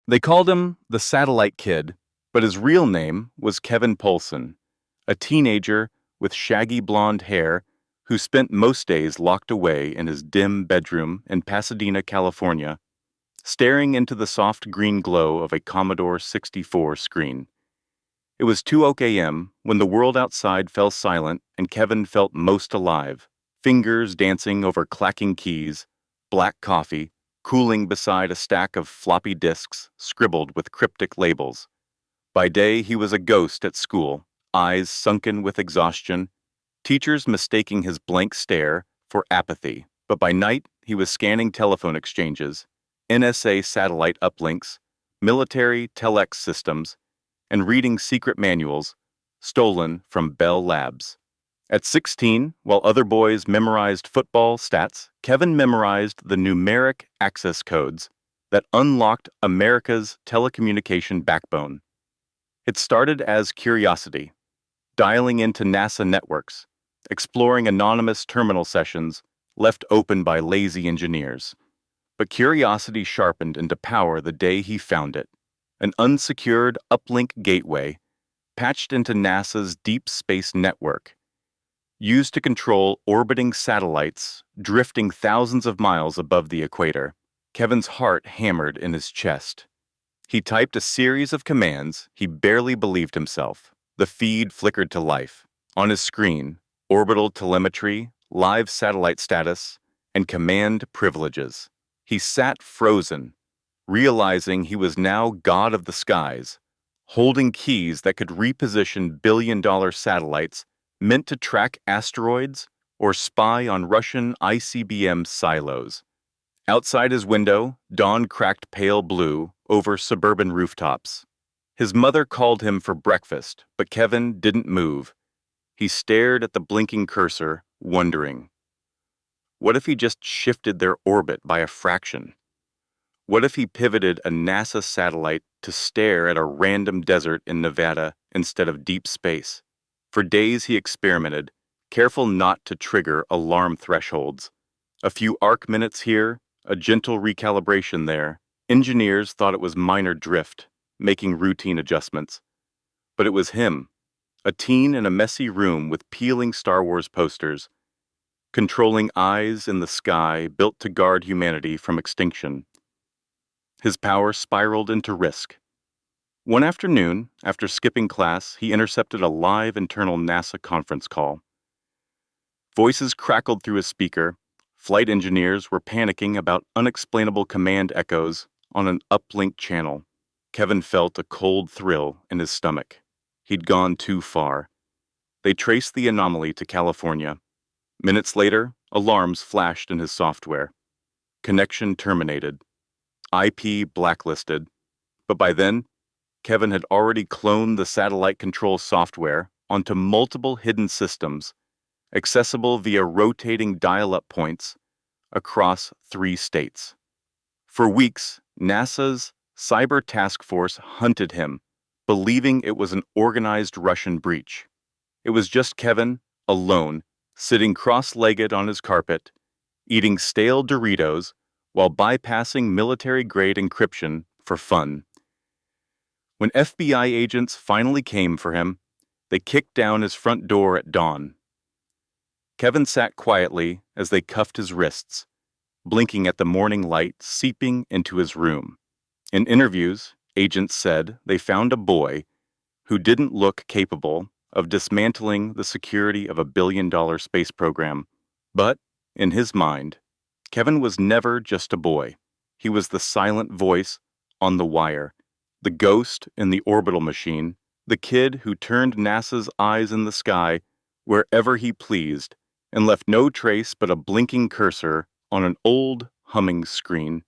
They called him the Satellite Kid, but his real name was Kevin Poulsen, a teenager with shaggy blonde hair who spent most days locked away in his dim bedroom in Pasadena, California, staring into the soft green glow of a Commodore 64 screen. It was 2 a.m. when the world outside fell silent and Kevin felt most alive, fingers dancing over clacking keys, black coffee, cooling beside a stack of floppy disks scribbled with cryptic labels. By day, he was a ghost at school, eyes sunken with exhaustion, teachers mistaking his blank stare for apathy. But by night, he was scanning telephone exchanges, NSA satellite uplinks, military telex systems, and reading secret manuals stolen from Bell Labs. At 16, while other boys memorized football stats, Kevin memorized the numeric access codes that unlocked America's telecommunication backbone. It started as curiosity, dialing into NASA networks, exploring anonymous terminal sessions left open by lazy engineers. But curiosity sharpened into power the day he found it, an unsecured uplink gateway patched into NASA's deep space network, used to control orbiting satellites drifting thousands of miles above the equator. Kevin's heart hammered in his chest. He typed a series of commands he barely believed himself. The feed flickered to life. On his screen, orbital telemetry, live satellite status, and command privileges. He sat frozen, realizing he was now god of the skies, holding keys that could reposition billion-dollar satellites meant to track asteroids or spy on Russian ICBM silos. Outside his window, dawn cracked pale blue over suburban rooftops. His mother called him for breakfast, but Kevin didn't move. He stared at the blinking cursor, wondering. What if he just shifted their orbit by a fraction? What if he pivoted a NASA satellite to stare at a random desert in Nevada instead of deep space? For days he experimented, careful not to trigger alarm thresholds. A few arc minutes here, a gentle recalibration there. Engineers thought it was minor drift, making routine adjustments. But it was him, a teen in a messy room with peeling Star Wars posters, controlling eyes in the sky built to guard humanity from extinction. His power spiraled into risk. One afternoon, after skipping class, he intercepted a live internal NASA conference call. Voices crackled through his speaker. Flight engineers were panicking about unexplainable command echoes on an uplink channel. Kevin felt a cold thrill in his stomach. He'd gone too far. They traced the anomaly to California. Minutes later, alarms flashed in his software. Connection terminated. IP blacklisted. But by then, Kevin had already cloned the satellite control software onto multiple hidden systems, accessible via rotating dial-up points across 3 states. For weeks, NASA's Cyber Task Force hunted him, believing it was an organized Russian breach. It was just Kevin, alone, sitting cross-legged on his carpet, eating stale Doritos while bypassing military-grade encryption for fun. When FBI agents finally came for him, they kicked down his front door at dawn. Kevin sat quietly as they cuffed his wrists, blinking at the morning light seeping into his room. In interviews, agents said they found a boy who didn't look capable of dismantling the security of a billion-dollar space program. But, in his mind, Kevin was never just a boy. He was the silent voice on the wire, the ghost in the orbital machine, the kid who turned NASA's eyes in the sky wherever he pleased and left no trace but a blinking cursor on an old, humming screen.